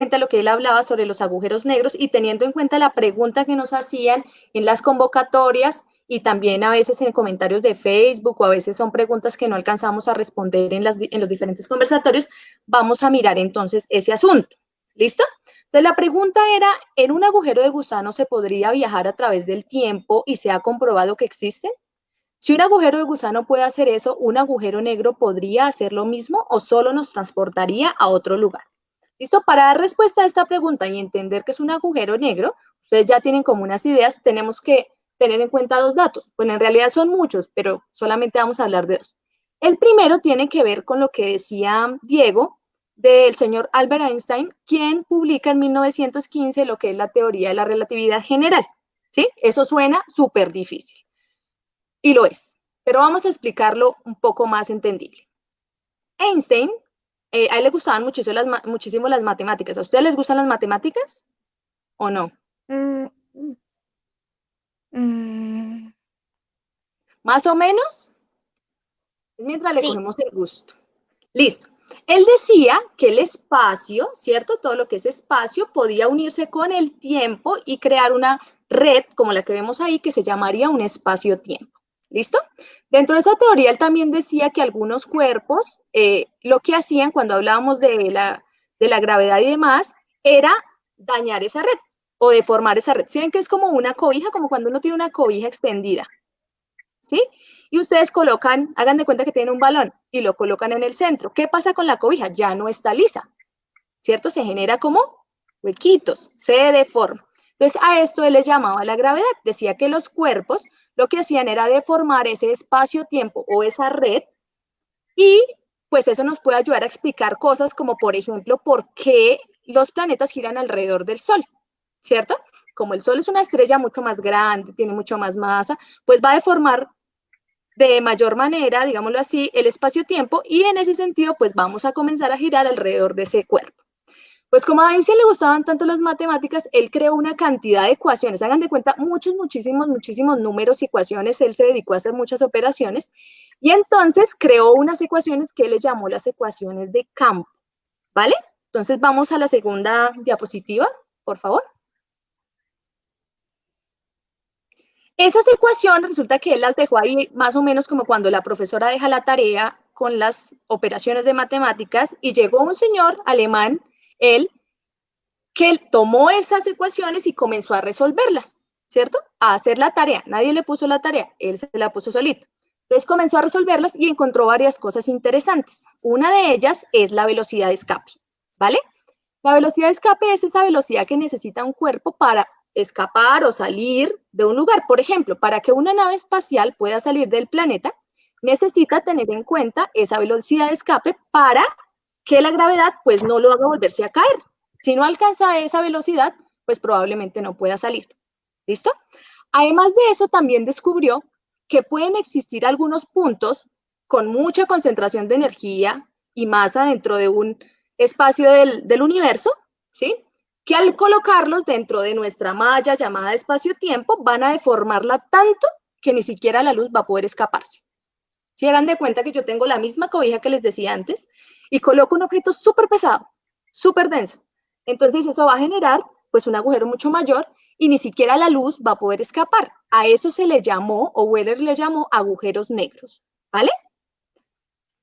precisamente a lo que él hablaba sobre los agujeros negros y teniendo en cuenta la pregunta que nos hacían en las convocatorias y también a veces en comentarios de Facebook o a veces son preguntas que no alcanzamos a responder en los diferentes conversatorios, vamos a mirar entonces ese asunto. ¿Listo? Entonces la pregunta era, ¿en un agujero de gusano se podría viajar a través del tiempo y se ha comprobado que existen? Si un agujero de gusano puede hacer eso, ¿un agujero negro podría hacer lo mismo o solo nos transportaría a otro lugar? ¿Listo? Para dar respuesta a esta pregunta y entender que es un agujero negro, ustedes ya tienen como unas ideas, tenemos que tener en cuenta dos datos. Bueno, en realidad son muchos, pero solamente vamos a hablar de dos. El primero tiene que ver con lo que decía Diego del señor Albert Einstein, quien publica en 1915 lo que es la teoría de la relatividad general. ¿Sí? Eso suena súper difícil. Y lo es, pero vamos a explicarlo un poco más entendible. Einstein, a él le gustaban muchísimo las matemáticas. ¿A ustedes les gustan las matemáticas o no? Mm, mm, Más o menos, mientras le sí. cogemos el gusto. Listo. Él decía que el espacio, ¿cierto? Todo lo que es espacio podía unirse con el tiempo y crear una red como la que vemos ahí que se llamaría un espacio-tiempo. ¿Listo? Dentro de esa teoría, él también decía que algunos cuerpos, lo que hacían cuando hablábamos de la gravedad y demás, era dañar esa red o deformar esa red. ¿Sí ven que es como una cobija, como cuando uno tiene una cobija extendida? ¿Sí? Y ustedes colocan, hagan de cuenta que tienen un balón y lo colocan en el centro. ¿Qué pasa con la cobija? Ya no está lisa, ¿cierto? Se genera como huequitos, se deforma. Entonces a esto él le llamaba la gravedad. Decía que los cuerpos lo que hacían era deformar ese espacio-tiempo o esa red y pues eso nos puede ayudar a explicar cosas como por ejemplo por qué los planetas giran alrededor del Sol, ¿cierto? Como el Sol es una estrella mucho más grande, tiene mucho más masa, pues va a deformar de mayor manera, digámoslo así, el espacio-tiempo y en ese sentido, pues vamos a comenzar a girar alrededor de ese cuerpo. Pues como a Einstein le gustaban tanto las matemáticas, él creó una cantidad de ecuaciones. Hagan de cuenta, muchísimos números y ecuaciones. Él se dedicó a hacer muchas operaciones y entonces creó unas ecuaciones que él le llamó las ecuaciones de campo, ¿vale? Entonces vamos a la segunda diapositiva, por favor. Esas ecuaciones resulta que él las dejó ahí más o menos como cuando la profesora deja la tarea con las operaciones de matemáticas y llegó un señor alemán, él, que él tomó esas ecuaciones y comenzó a resolverlas, ¿cierto? A hacer la tarea. Nadie le puso la tarea, él se la puso solito. Entonces comenzó a resolverlas y encontró varias cosas interesantes. Una de ellas es la velocidad de escape, ¿vale? La velocidad de escape es esa velocidad que necesita un cuerpo para escapar o salir de un lugar. Por ejemplo, para que una nave espacial pueda salir del planeta, necesita tener en cuenta esa velocidad de escape para que la gravedad pues no lo haga volverse a caer. Si no alcanza esa velocidad, pues probablemente no pueda salir. ¿Listo? Además de eso, también descubrió que pueden existir algunos puntos con mucha concentración de energía y masa dentro de un espacio del universo, ¿sí? Que al colocarlos dentro de nuestra malla llamada espacio-tiempo van a deformarla tanto que ni siquiera la luz va a poder escaparse. Si hagan de cuenta que yo tengo la misma cobija que les decía antes y coloco un objeto súper pesado, súper denso, entonces eso va a generar pues un agujero mucho mayor y ni siquiera la luz va a poder escapar. A eso se le llamó, o Weller le llamó, agujeros negros, ¿vale?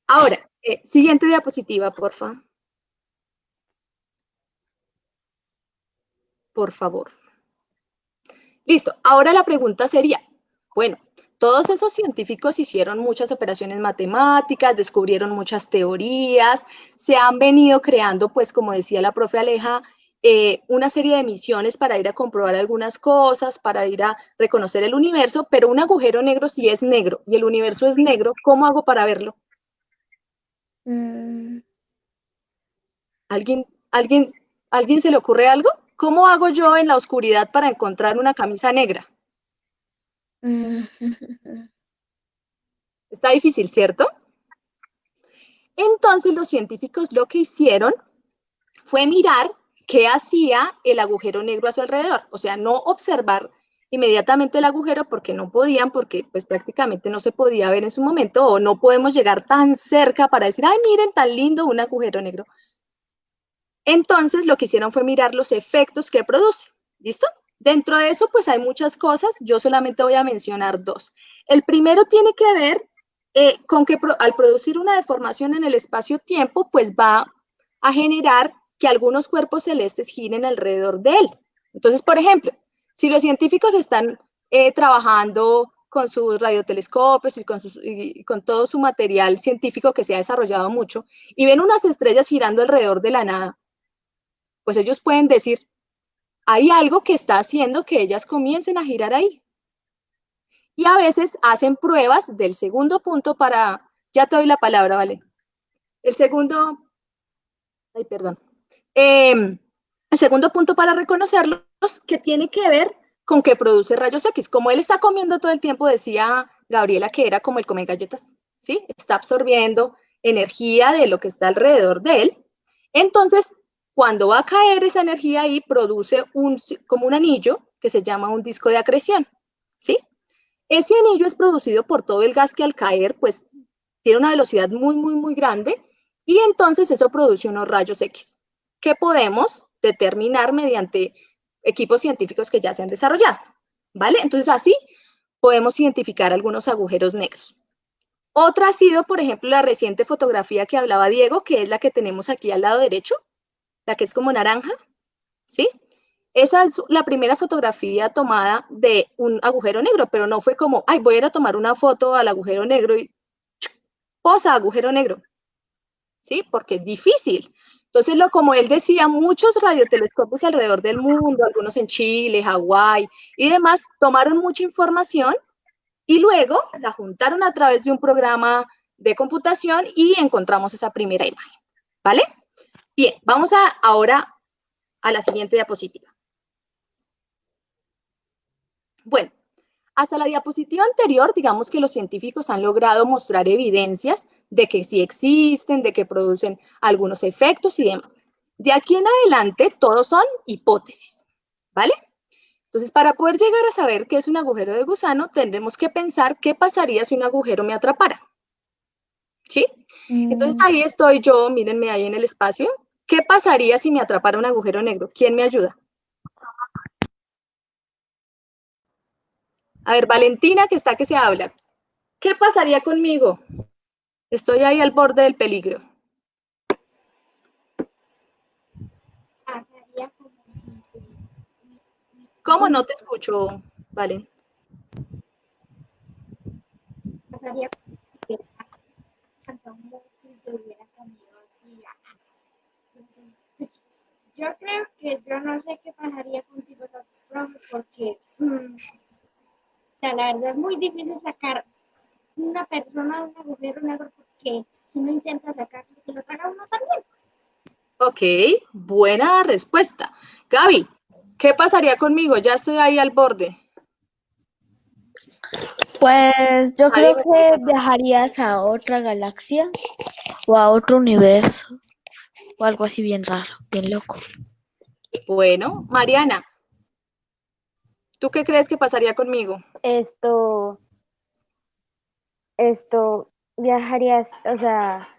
Ahora, siguiente diapositiva, porfa. Por favor. Listo. Ahora la pregunta sería, bueno, todos esos científicos hicieron muchas operaciones matemáticas, descubrieron muchas teorías, se han venido creando, pues como decía la profe Aleja, una serie de misiones para ir a comprobar algunas cosas, para ir a reconocer el universo, pero un agujero negro si es negro y el universo es negro, ¿cómo hago para verlo? Mm, ¿Alguien, ¿Alguien se le ocurre algo? ¿Cómo hago yo en la oscuridad para encontrar una camisa negra? mm, Está difícil, ¿cierto? Entonces los científicos lo que hicieron fue mirar qué hacía el agujero negro a su alrededor, o sea, no observar inmediatamente el agujero porque no podían, porque pues prácticamente no se podía ver en su momento o no podemos llegar tan cerca para decir, ay, miren, tan lindo un agujero negro. Entonces, lo que hicieron fue mirar los efectos que produce. ¿Listo? Dentro de eso, pues hay muchas cosas. Yo solamente voy a mencionar dos. El primero tiene que ver con que al producir una deformación en el espacio-tiempo, pues va a generar que algunos cuerpos celestes giren alrededor de él. Entonces, por ejemplo, si los científicos están trabajando con sus radiotelescopios y con todo su material científico que se ha desarrollado mucho, y ven unas estrellas girando alrededor de la nada, pues ellos pueden decir, hay algo que está haciendo que ellas comiencen a girar ahí. Y a veces hacen pruebas del segundo punto para, ya te doy la palabra, ¿vale? El segundo, ay, perdón. El segundo punto para reconocerlos que tiene que ver con que produce rayos X. Como él está comiendo todo el tiempo, decía Gabriela que era como el comer galletas, ¿sí? Está absorbiendo energía de lo que está alrededor de él. Entonces, cuando va a caer esa energía ahí, produce como un anillo que se llama un disco de acreción, ¿sí? Ese anillo es producido por todo el gas que al caer, pues, tiene una velocidad muy, muy, muy grande y entonces eso produce unos rayos X que podemos determinar mediante equipos científicos que ya se han desarrollado, ¿vale? Entonces así podemos identificar algunos agujeros negros. Otra ha sido, por ejemplo, la reciente fotografía que hablaba Diego, que es la que tenemos aquí al lado derecho, la que es como naranja, ¿sí? Esa es la primera fotografía tomada de un agujero negro, pero no fue como, ay, voy a ir a tomar una foto al agujero negro y posa agujero negro, ¿sí? Porque es difícil. Entonces, como él decía, muchos radiotelescopios alrededor del mundo, algunos en Chile, Hawái y demás, tomaron mucha información y luego la juntaron a través de un programa de computación y encontramos esa primera imagen, ¿vale? Bien, vamos ahora a la siguiente diapositiva. Bueno, hasta la diapositiva anterior, digamos que los científicos han logrado mostrar evidencias de que sí existen, de que producen algunos efectos y demás. De aquí en adelante, todos son hipótesis, ¿vale? Entonces, para poder llegar a saber qué es un agujero de gusano, tendremos que pensar qué pasaría si un agujero me atrapara, ¿sí? Entonces, ahí estoy yo, mírenme ahí en el espacio. ¿Qué pasaría si me atrapara un agujero negro? ¿Quién me ayuda? A ver, Valentina, que está que se habla. ¿Qué pasaría conmigo? Estoy ahí al borde del peligro. Pasaría como si ¿Cómo no te escucho? Vale. pasaría que alcanzó un monstruo y te hubiera comido así. Entonces, pues, yo creo que yo no sé qué pasaría contigo, profe, porque, o sea, la verdad es muy difícil sacar una persona de un agujero negro porque si no intenta sacarse, que lo traga uno también. Ok, buena respuesta. Gaby, ¿qué pasaría conmigo? Ya estoy ahí al borde. Pues yo Nadie creo me está que salvando. viajarías a otra galaxia o a otro universo o algo así bien raro, bien loco. Bueno, Mariana, ¿tú qué crees que pasaría conmigo? Esto, viajarías, o sea,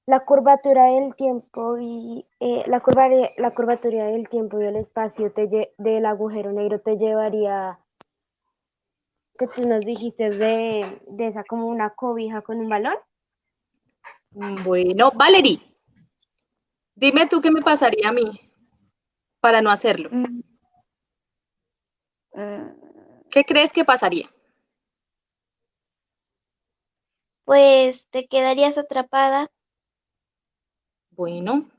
la curvatura del tiempo y la curvatura del tiempo y el espacio del agujero negro te llevaría, que tú nos dijiste de esa como una cobija con un balón. Bueno, Valerie, dime tú qué me pasaría a mí para no hacerlo. Mm, mm, ¿Qué crees que pasaría? Pues te quedarías atrapada. Bueno,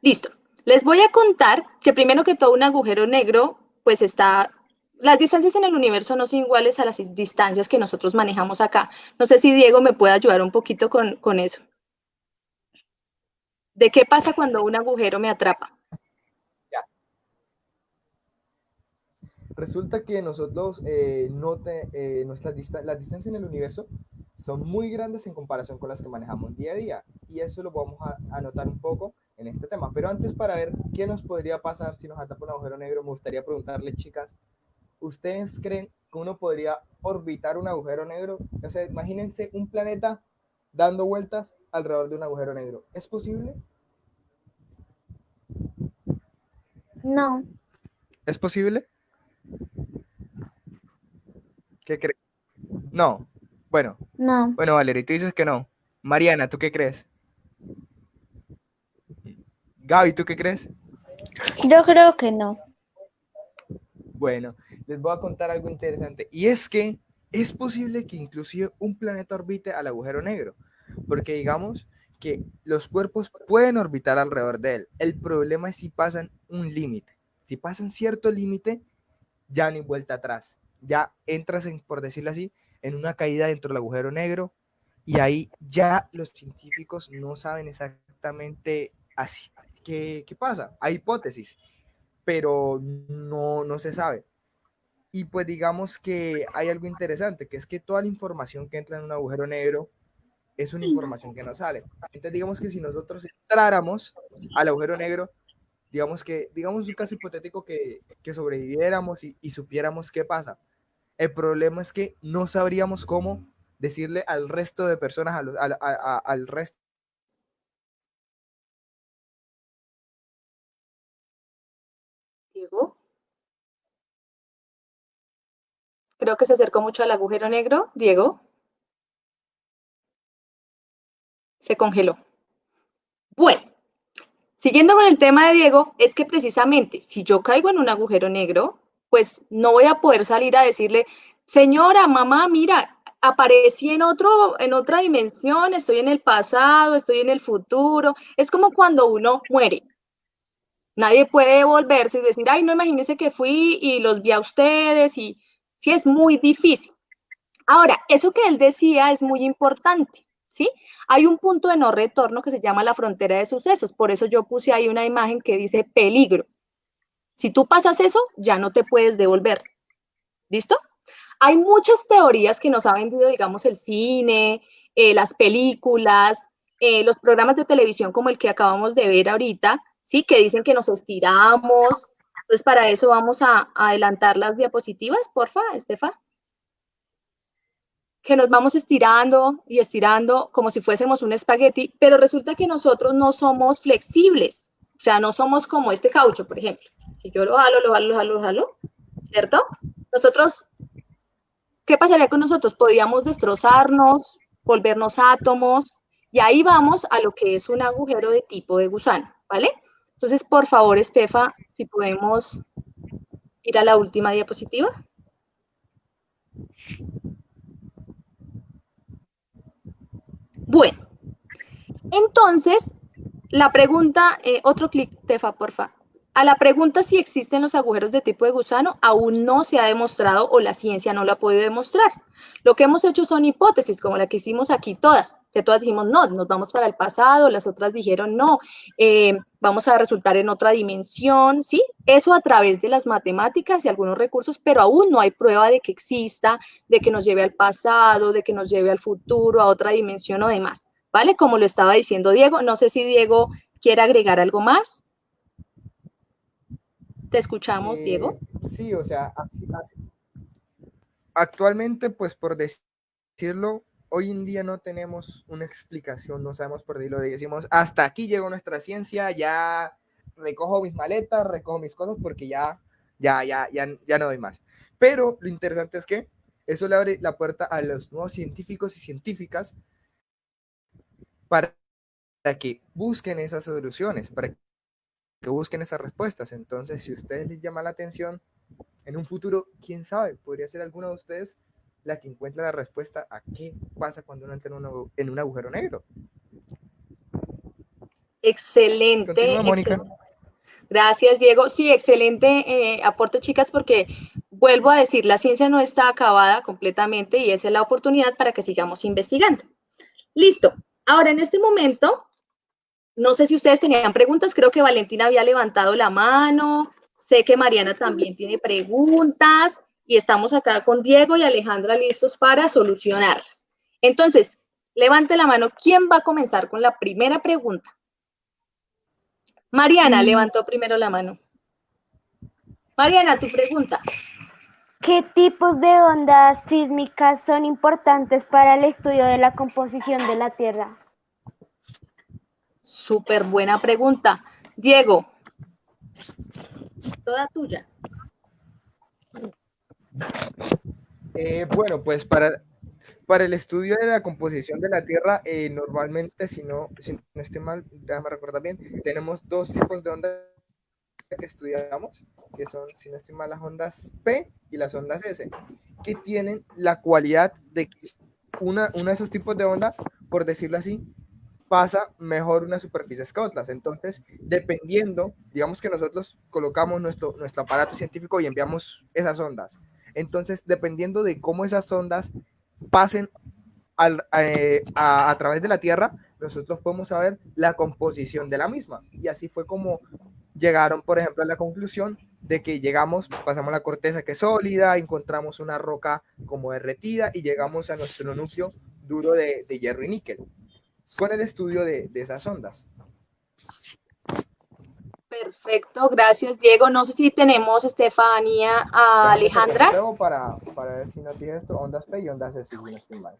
listo. Les voy a contar que primero que todo un agujero negro, pues las distancias en el universo no son iguales a las distancias que nosotros manejamos acá. No sé si Diego me puede ayudar un poquito con eso. ¿De qué pasa cuando un agujero me atrapa? Resulta que nosotros, las distancias en el universo son muy grandes en comparación con las que manejamos día a día. Y eso lo vamos a notar un poco en este tema. Pero antes, para ver qué nos podría pasar si nos atrapa un agujero negro, me gustaría preguntarle, chicas, ¿ustedes creen que uno podría orbitar un agujero negro? O sea, imagínense un planeta dando vueltas alrededor de un agujero negro. ¿Es posible? No, ¿Es posible? ¿Qué crees? No. Bueno, no. Valeria, tú dices que no. Mariana, ¿tú qué crees? Gaby, ¿tú qué crees? Yo creo que no. Bueno, les voy a contar algo interesante. Y es que es posible que inclusive un planeta orbite al agujero negro. Porque digamos que los cuerpos pueden orbitar alrededor de él. El problema es si pasan un límite. Si pasan cierto límite, ya no hay vuelta atrás. Ya entras, por decirlo así, en una caída dentro del agujero negro y ahí ya los científicos no saben exactamente así qué pasa. Hay hipótesis, pero no se sabe. Y pues digamos que hay algo interesante, que es que toda la información que entra en un agujero negro es una información que no sale. Entonces digamos que si nosotros entráramos al agujero negro, digamos un caso hipotético que sobreviviéramos y supiéramos qué pasa. El problema es que no sabríamos cómo decirle al resto de personas, al resto. Diego, creo que se acercó mucho al agujero negro. Diego, se congeló. Bueno, siguiendo con el tema de Diego, es que precisamente si yo caigo en un agujero negro, pues no voy a poder salir a decirle, señora, mamá, mira, aparecí en otra dimensión, estoy en el pasado, estoy en el futuro. Es como cuando uno muere. Nadie puede volverse y decir, ay, no, imagínese que fui y los vi a ustedes y sí, es muy difícil. Ahora, eso que él decía es muy importante, ¿sí? Hay un punto de no retorno que se llama la frontera de sucesos, por eso yo puse ahí una imagen que dice peligro. Si tú pasas eso, ya no te puedes devolver, ¿listo? Hay muchas teorías que nos ha vendido, digamos, el cine, las películas, los programas de televisión como el que acabamos de ver ahorita, ¿sí? Que dicen que nos estiramos. Entonces, para eso vamos a adelantar las diapositivas, porfa, Estefa. Que nos vamos estirando y estirando como si fuésemos un espagueti, pero resulta que nosotros no somos flexibles, o sea, no somos como este caucho, por ejemplo. Si yo lo jalo, lo jalo, lo jalo, lo jalo, ¿cierto? Nosotros, ¿qué pasaría con nosotros? Podríamos destrozarnos, volvernos átomos, y ahí vamos a lo que es un agujero de tipo de gusano, ¿vale? Entonces, por favor, Estefa, si podemos ir a la última diapositiva. Bueno, entonces, la pregunta, otro clic, Tefa, porfa. A la pregunta si existen los agujeros de tipo de gusano, aún no se ha demostrado o la ciencia no lo ha podido demostrar. Lo que hemos hecho son hipótesis, como la que hicimos aquí todas, que todas dijimos, no, nos vamos para el pasado, las otras dijeron, no, vamos a resultar en otra dimensión, ¿sí? Eso a través de las matemáticas y algunos recursos, pero aún no hay prueba de que exista, de que nos lleve al pasado, de que nos lleve al futuro, a otra dimensión o demás. ¿Vale? Como lo estaba diciendo Diego. No sé si Diego quiere agregar algo más. Te escuchamos, Diego. Sí, o sea, actualmente, pues por decirlo, hoy en día no tenemos una explicación, no sabemos por qué lo decimos, hasta aquí llegó nuestra ciencia, ya recojo mis maletas, recojo mis cosas porque ya no doy más. Pero lo interesante es que eso le abre la puerta a los nuevos científicos y científicas para que busquen esas soluciones, para que busquen esas respuestas. Entonces, si a ustedes les llama la atención, en un futuro, quién sabe, podría ser alguno de ustedes la que encuentre la respuesta a qué pasa cuando uno entra en un agujero negro. Excelente, Continúa, Mónica. excelente. Gracias, Diego. Sí, excelente aporte, chicas, porque vuelvo a decir, la ciencia no está acabada completamente y esa es la oportunidad para que sigamos investigando. Listo. Ahora, en este momento, no sé si ustedes tenían preguntas, creo que Valentina había levantado la mano, sé que Mariana también tiene preguntas y estamos acá con Diego y Alejandra listos para solucionarlas. Entonces, levante la mano, ¿quién va a comenzar con la primera pregunta? Mariana levantó primero la mano. Mariana, tu pregunta. ¿Qué tipos de ondas sísmicas son importantes para el estudio de la composición de la Tierra? Súper buena pregunta. Diego. Toda tuya. Bueno, pues para el estudio de la composición de la Tierra, normalmente, si no estoy mal, déjame recordar bien, tenemos dos tipos de ondas que estudiamos, que son, si no estoy mal, las ondas P y las ondas S, que tienen la cualidad de que uno de esos tipos de onda, por decirlo así, pasa mejor unas superficies que otras. Entonces, dependiendo, digamos que nosotros colocamos nuestro aparato científico y enviamos esas ondas. Entonces, dependiendo de cómo esas ondas pasen a través de la Tierra, nosotros podemos saber la composición de la misma. Y así fue como llegaron, por ejemplo, a la conclusión de que pasamos la corteza que es sólida, encontramos una roca como derretida y llegamos a nuestro núcleo duro de hierro y níquel, con el estudio de esas ondas. Perfecto, gracias Diego. No sé si tenemos, Estefanía, a Alejandra. Para ver si no tiene esto, ondas P y ondas S, si no estoy mal.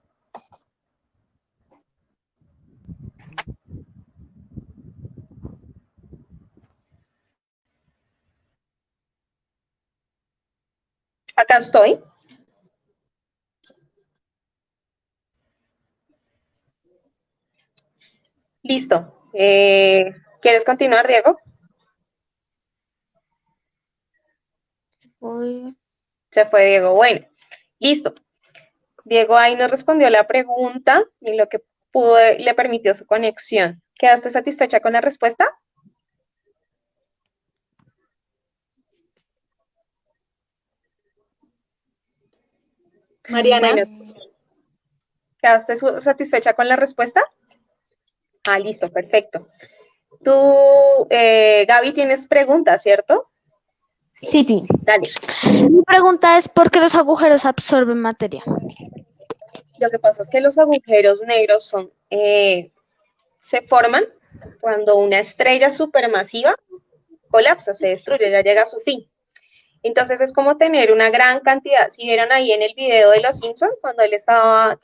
Acá estoy. Listo. ¿Quieres continuar, Diego? Se fue Diego. Bueno, listo. Diego ahí nos respondió la pregunta y lo que pudo le permitió su conexión. ¿Quedaste satisfecha con la respuesta? Mariana. Bueno, ¿quedaste satisfecha con la respuesta? Ah, listo, perfecto. Tú, Gaby, tienes preguntas, ¿cierto? Sí, Pi. Dale. Mi pregunta es, ¿por qué los agujeros absorben materia? Lo que pasa es que los agujeros negros se forman cuando una estrella supermasiva colapsa, se destruye, ya llega a su fin. Entonces es como tener una gran cantidad. Si vieron ahí en el video de Los Simpsons, cuando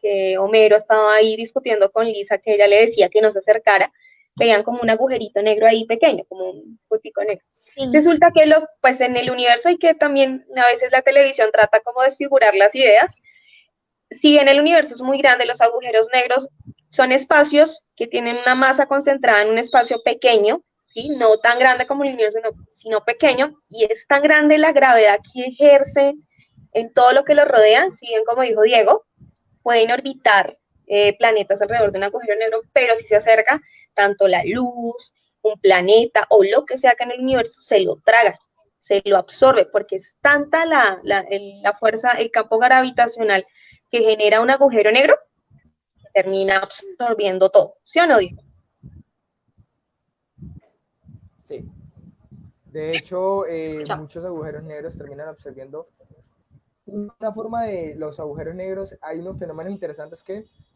que Homero estaba ahí discutiendo con Lisa, que ella le decía que no se acercara, veían como un agujerito negro ahí pequeño, como un puntico negro. Sí. Resulta que pues en el universo, y que también a veces la televisión trata como de desfigurar las ideas, si bien el universo es muy grande, los agujeros negros son espacios que tienen una masa concentrada en un espacio pequeño, ¿sí? No tan grande como el universo, sino pequeño, y es tan grande la gravedad que ejerce en todo lo que lo rodea, si bien, como dijo Diego, pueden orbitar planetas alrededor de un agujero negro, pero si se acerca tanto la luz, un planeta o lo que sea que en el universo se lo traga, se lo absorbe, porque es tanta la fuerza, el campo gravitacional que genera un agujero negro, que termina absorbiendo todo. ¿Sí o no, Diego? Sí. De hecho, muchos agujeros negros terminan absorbiendo. Una forma de los agujeros negros, hay unos fenómenos interesantes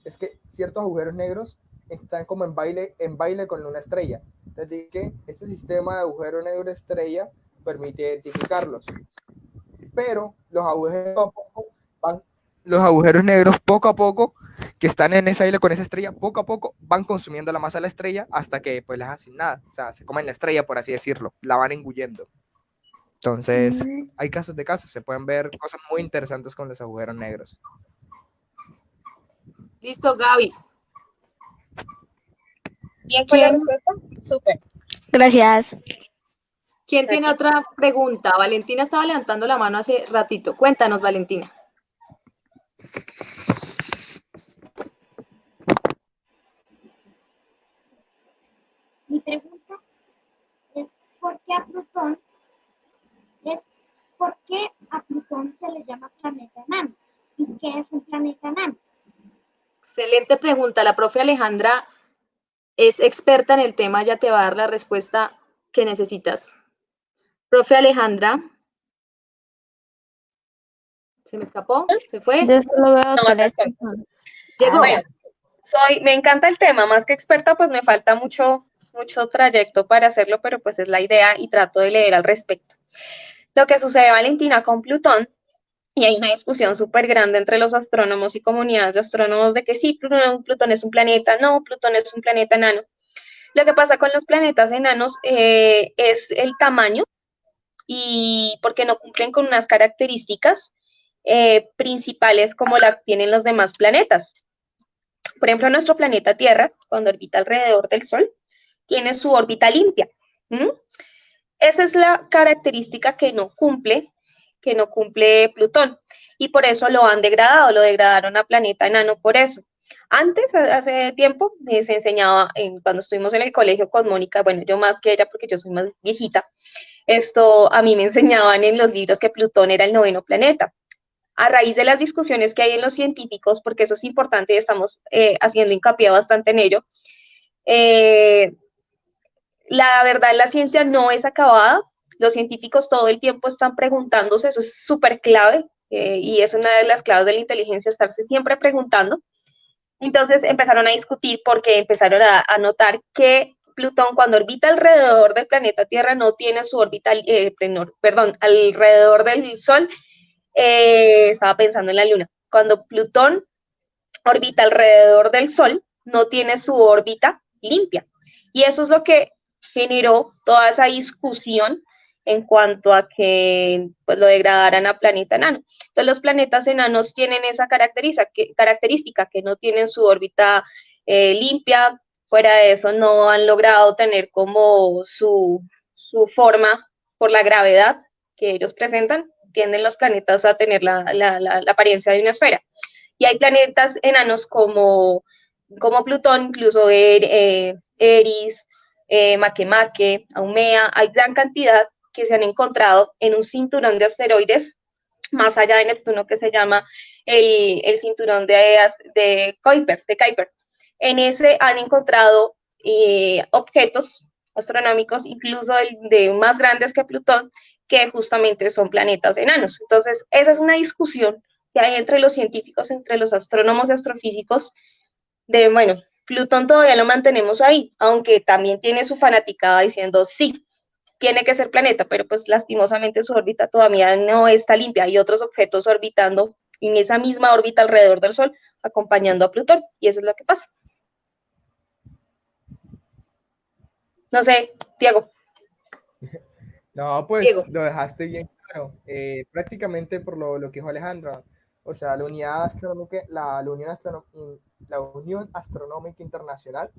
es que ciertos agujeros negros están como en baile con una estrella. Entonces, que este sistema de agujero negro estrella permite identificarlos. Pero los agujeros negros poco a poco, que están en esa isla con esa estrella, poco a poco van consumiendo la masa de la estrella hasta que pues les hacen nada. O sea, se comen la estrella, por así decirlo, la van engullendo. Entonces, hay casos de casos, se pueden ver cosas muy interesantes con los agujeros negros. Listo, Gaby. ¿Bien con la respuesta? Súper. Gracias. ¿Quién tiene otra pregunta? Valentina estaba levantando la mano hace ratito. Cuéntanos, Valentina. Mi pregunta es ¿por qué a Plutón se le llama planeta enano? ¿Y qué es un planeta enano? Excelente pregunta. La profe Alejandra es experta en el tema, ya te va a dar la respuesta que necesitas. Profe Alejandra. ¿Se me escapó? ¿Se fue? Yo solo veo No, tres estoy. personas. Llegó. Bueno, me encanta el tema, más que experta, pues me falta mucho trayecto para hacerlo, pero pues es la idea y trato de leer al respecto. Lo que sucede, Valentina, con Plutón, y hay una discusión súper grande entre los astrónomos y comunidades de astrónomos de que sí, Plutón es un planeta, no, Plutón es un planeta enano. Lo que pasa con los planetas enanos es el tamaño y porque no cumplen con unas características principales como la tienen los demás planetas. Por ejemplo, nuestro planeta Tierra, cuando orbita alrededor del Sol, tiene su órbita limpia. ¿Mm? Esa es la característica que no cumple Plutón, y por eso lo han degradado, lo degradaron a planeta enano por eso. Antes, hace tiempo, se enseñaba, cuando estuvimos en el colegio con Mónica, bueno, yo más que ella porque yo soy más viejita, a mí me enseñaban en los libros que Plutón era el 9º planeta. A raíz de las discusiones que hay en los científicos, porque eso es importante y estamos haciendo hincapié bastante en ello, la verdad la ciencia no es acabada, los científicos todo el tiempo están preguntándose, eso es súper clave, y es una de las claves de la inteligencia, estarse siempre preguntando. Entonces empezaron a discutir porque empezaron a notar que Plutón, cuando orbita alrededor del planeta Tierra, no tiene su órbita, alrededor del Sol, estaba pensando en la Luna. Cuando Plutón orbita alrededor del Sol, no tiene su órbita limpia. Y eso es lo que generó toda esa discusión en cuanto a que pues, lo degradaran a planeta enano. Entonces los planetas enanos tienen esa característica que no tienen su órbita limpia. Fuera de eso no han logrado tener como su forma por la gravedad que ellos presentan, tienden los planetas a tener la apariencia de una esfera. Y hay planetas enanos como Plutón, incluso Eris, Makemake, Haumea, hay gran cantidad que se han encontrado en un cinturón de asteroides más allá de Neptuno que se llama el cinturón de Kuiper. En ese han encontrado objetos astronómicos, incluso de más grandes que Plutón, que justamente son planetas enanos. Entonces, esa es una discusión que hay entre los científicos, entre los astrónomos y astrofísicos, de, bueno, Plutón todavía lo mantenemos ahí, aunque también tiene su fanaticada diciendo sí, tiene que ser planeta, pero pues lastimosamente su órbita todavía no está limpia. Hay otros objetos orbitando en esa misma órbita alrededor del Sol, acompañando a Plutón, y eso es lo que pasa. No sé, Diego. No, pues Diego. lo dejaste bien claro. Prácticamente por lo que dijo Alejandra. O sea, la Unión Astronómica Internacional,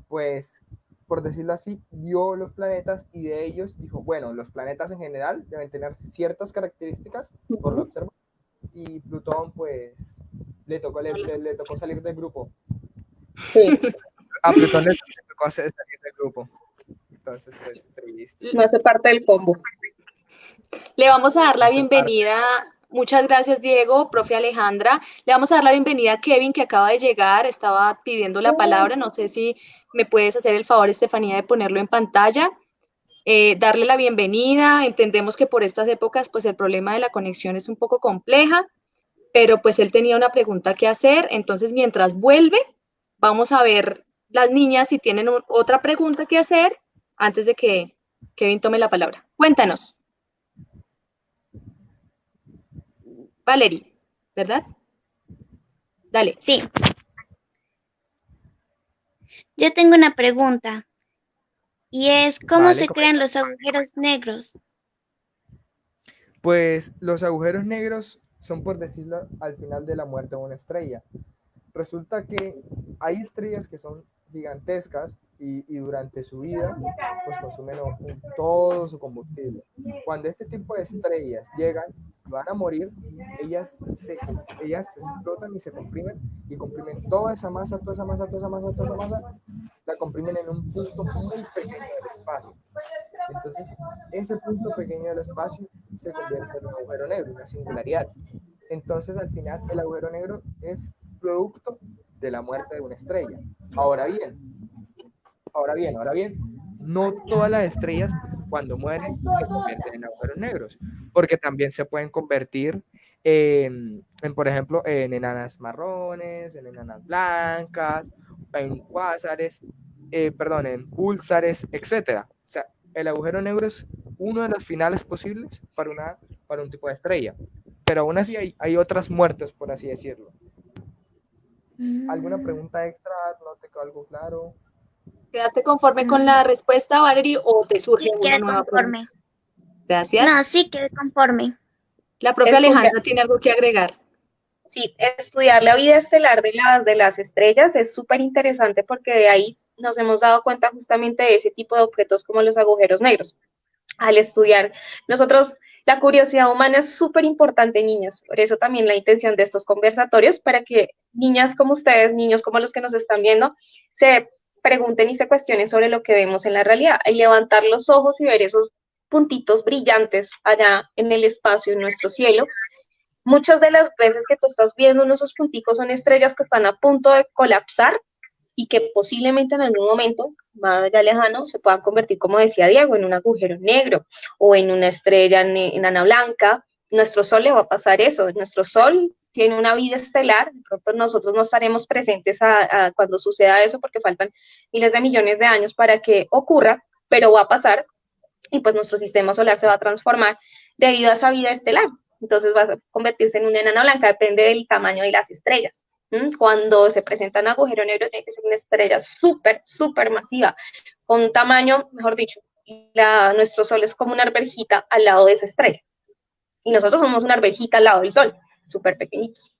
pues, por decirlo así, vio los planetas y de ellos dijo, bueno, los planetas en general deben tener ciertas características, por lo observado, y Plutón, pues, le tocó salir del grupo. Sí. A Plutón le tocó salir del grupo. Entonces, pues, triste. No hace parte del combo. Le vamos a dar la bienvenida. Muchas gracias, Diego, profe Alejandra. Le vamos a dar la bienvenida a Kevin, que acaba de llegar, estaba pidiendo la palabra. No sé si me puedes hacer el favor, Estefanía, de ponerlo en pantalla. Darle la bienvenida. Entendemos que por estas épocas, pues el problema de la conexión es un poco compleja, pero pues él tenía una pregunta que hacer. Entonces, mientras vuelve, vamos a ver las niñas si tienen otra pregunta que hacer antes de que Kevin tome la palabra. Cuéntanos. Valerie, ¿verdad? Dale. Sí. Yo tengo una pregunta y es ¿cómo Vale, se crean los agujeros negros? pues los agujeros negros son, por decirlo, al final de la muerte de una estrella. Resulta que hay estrellas que son gigantescas y durante su vida pues consumen todo su combustible. Cuando este tipo de estrellas llegan y van a morir, ellas se explotan y se comprimen y comprimen toda esa masa, la comprimen en un punto muy pequeño del espacio. Entonces, ese punto pequeño del espacio se convierte en un agujero negro, una singularidad. Entonces, al final, el agujero negro es producto de la muerte de una estrella. Ahora bien, no todas las estrellas cuando mueren se convierten en agujeros negros, porque también se pueden convertir por ejemplo, en enanas marrones, en enanas blancas, en cuásares, en púlsares, etc. O sea, el agujero negro es uno de los finales posibles para un tipo de estrella, pero aún así hay otras muertes, por así decirlo. ¿Alguna pregunta extra? ¿No te quedó algo claro? ¿Quedaste conforme con la respuesta, Valerie, o te surge Sí, una quedé nueva conforme. pregunta? Gracias. No, sí, quedé conforme. La profe Estudia- Alejandra tiene algo que agregar. Sí, estudiar la vida estelar de las estrellas es súper interesante porque de ahí nos hemos dado cuenta justamente de ese tipo de objetos como los agujeros negros. Al estudiar, nosotros, la curiosidad humana es súper importante, niñas. Por eso también la intención de estos conversatorios, para que niñas como ustedes, niños como los que nos están viendo, se pregunten y se cuestionen sobre lo que vemos en la realidad. Y levantar los ojos y ver esos puntitos brillantes allá en el espacio, en nuestro cielo, muchas de las veces que tú estás viendo uno de esos punticos son estrellas que están a punto de colapsar y que posiblemente en algún momento, más allá lejano, se puedan convertir, como decía Diego, en un agujero negro o en una estrella enana blanca. Nuestro Sol le va a pasar eso. Nuestro Sol tiene una vida estelar, de pronto nosotros no estaremos presentes cuando suceda eso porque faltan miles de millones de años para que ocurra, pero va a pasar y pues nuestro sistema solar se va a transformar debido a esa vida estelar. Entonces va a convertirse en una enana blanca, depende del tamaño de las estrellas. Cuando se presenta un agujero negro, tiene que ser una estrella súper, súper masiva, con un tamaño, mejor dicho, nuestro Sol es como una arvejita al lado de esa estrella. Y nosotros somos una arvejita al lado del Sol, súper pequeñitos.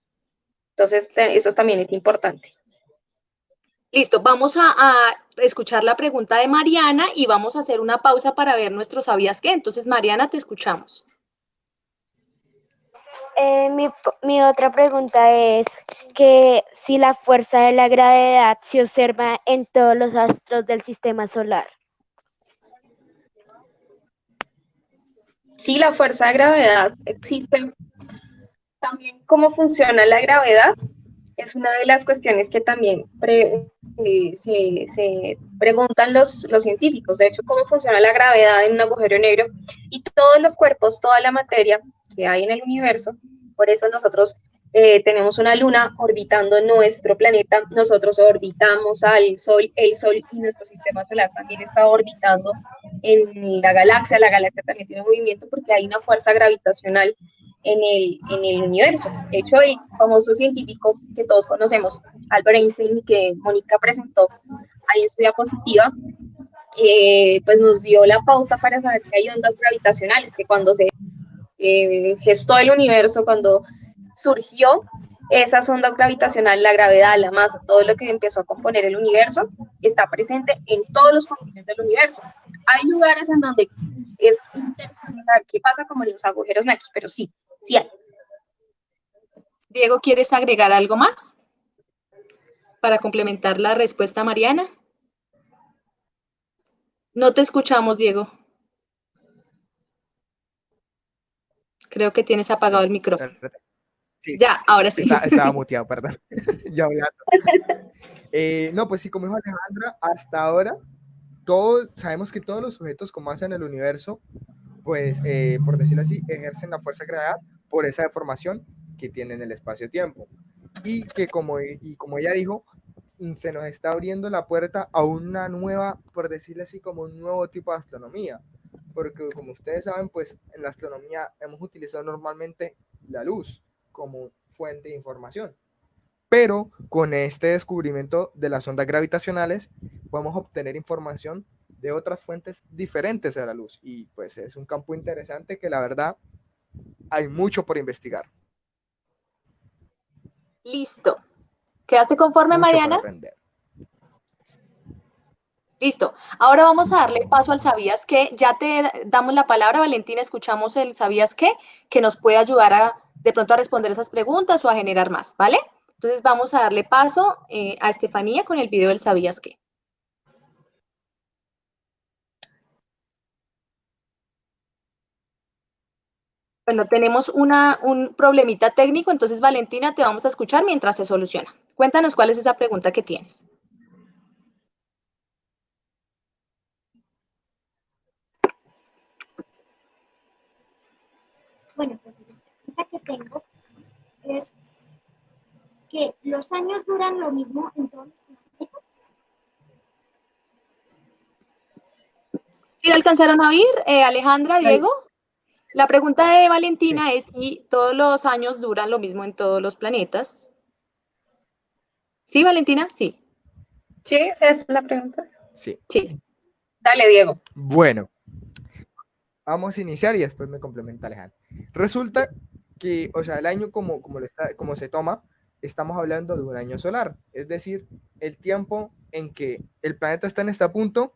Entonces, eso también es importante. Listo, vamos a escuchar la pregunta de Mariana y vamos a hacer una pausa para ver nuestro ¿sabías qué? Entonces, Mariana, te escuchamos. Mi otra pregunta es que si la fuerza de la gravedad se observa en todos los astros del sistema solar. Sí, la fuerza de gravedad existe. También cómo funciona la gravedad es una de las cuestiones que también se preguntan los científicos. De hecho, cómo funciona la gravedad en un agujero negro y todos los cuerpos, toda la materia que hay en el universo. Por eso nosotros tenemos una luna orbitando nuestro planeta, nosotros orbitamos al Sol, el Sol y nuestro sistema solar también está orbitando en la galaxia también tiene movimiento porque hay una fuerza gravitacional en el universo. De hecho, el famoso científico que todos conocemos, Albert Einstein, que Mónica presentó ahí en su diapositiva, pues nos dio la pauta para saber que hay ondas gravitacionales, que cuando se gestó el universo, cuando surgió esas ondas gravitacionales, la gravedad, la masa, todo lo que empezó a componer el universo, está presente en todos los confines del universo. Hay lugares en donde es interesante saber qué pasa como en los agujeros negros, pero sí, sí hay. Diego, ¿quieres agregar algo más para complementar la respuesta a Mariana? No te escuchamos, Diego. Creo que tienes apagado el micrófono. Sí, Ya, ahora sí. estaba muteado, perdón. Ya hablando. No, pues sí, como dijo Alejandra, hasta ahora sabemos que todos los sujetos como hacen el universo, pues, por decirlo así, ejercen la fuerza de gravedad por esa deformación que tienen el espacio-tiempo. Y que como ella dijo, se nos está abriendo la puerta a una nueva, por decirlo así, como un nuevo tipo de astronomía. Porque como ustedes saben, pues en la astronomía hemos utilizado normalmente la luz como fuente de información. Pero con este descubrimiento de las ondas gravitacionales podemos obtener información de otras fuentes diferentes a la luz. Y pues es un campo interesante que la verdad hay mucho por investigar. Listo. ¿Quedaste conforme, Mucho por Mariana? aprender. Listo. Ahora vamos a darle paso al ¿sabías qué? Ya te damos la palabra, Valentina, escuchamos el ¿sabías qué? Que nos puede ayudar de pronto a responder esas preguntas o a generar más, ¿vale? Entonces vamos a darle paso a Estefanía con el video del ¿sabías qué? Bueno, tenemos un problemita técnico, entonces Valentina, te vamos a escuchar mientras se soluciona. Cuéntanos cuál es esa pregunta que tienes. Bueno, pues la pregunta que tengo es que los años duran lo mismo en todos los planetas. ¿Sí la alcanzaron a oír, Alejandra, Diego? La pregunta de Valentina es si todos los años duran lo mismo en todos los planetas. ¿Sí, Valentina? Sí. ¿Sí? ¿Esa es la pregunta? Sí. Sí. Dale, Diego. Bueno, vamos a iniciar y después me complementa Alejandro. Resulta que, o sea, el año como se toma, estamos hablando de un año solar, es decir, el tiempo en que el planeta está en este punto,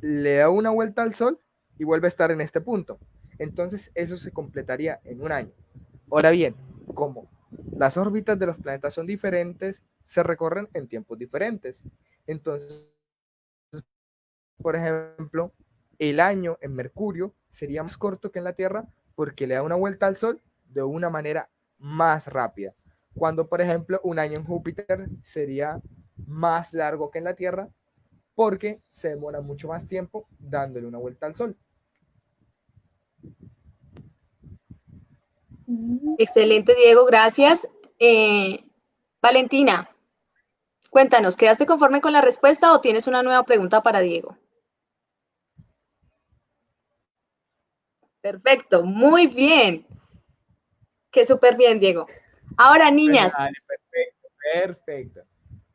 le da una vuelta al Sol y vuelve a estar en este punto. Entonces, eso se completaría en un año. Ahora bien, como las órbitas de los planetas son diferentes, se recorren en tiempos diferentes. Entonces, por ejemplo, el año en Mercurio sería más corto que en la Tierra porque le da una vuelta al Sol de una manera más rápida. Cuando, por ejemplo, un año en Júpiter sería más largo que en la Tierra porque se demora mucho más tiempo dándole una vuelta al Sol. Excelente, Diego, gracias. Valentina, cuéntanos, ¿quedaste conforme con la respuesta o tienes una nueva pregunta para Diego? Perfecto, muy bien. Qué súper bien, Diego. Ahora, niñas, Dale, perfecto, perfecto.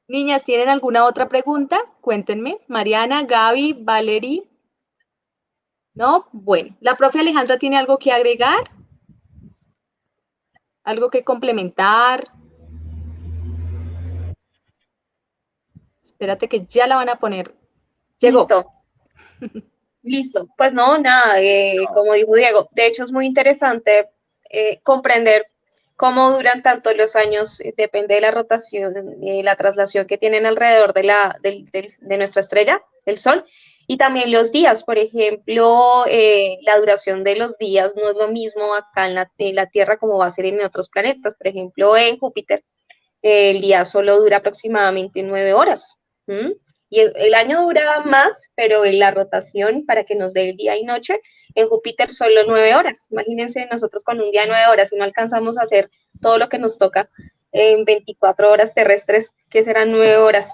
niñas, ¿tienen alguna otra pregunta? Cuéntenme. Mariana, Gaby, Valerie. ¿No? Bueno, ¿la profe Alejandra tiene algo que agregar? ¿Algo que complementar? Espérate que ya la van a poner. Llegó. Listo. Listo, pues no, nada, como dijo Diego, de hecho es muy interesante comprender cómo duran tanto los años, depende de la rotación, la traslación que tienen alrededor de nuestra estrella, el Sol, y también los días, por ejemplo, la duración de los días no es lo mismo acá en la Tierra como va a ser en otros planetas, por ejemplo, en Júpiter, el día solo dura aproximadamente 9 horas. ¿Mm? Y el año dura más, pero en la rotación para que nos dé el día y noche, en Júpiter solo 9 horas. Imagínense nosotros con un día de 9 horas, si no alcanzamos a hacer todo lo que nos toca en 24 horas terrestres, que serán 9 horas.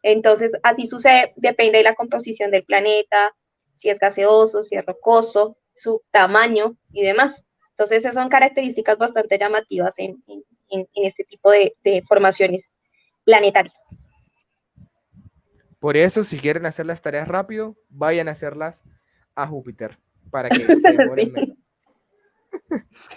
Entonces, así sucede, depende de la composición del planeta, si es gaseoso, si es rocoso, su tamaño y demás. Entonces, esas son características bastante llamativas en este tipo de formaciones planetarias. Por eso, si quieren hacer las tareas rápido, vayan a hacerlas a Júpiter para que se demoren Sí. menos.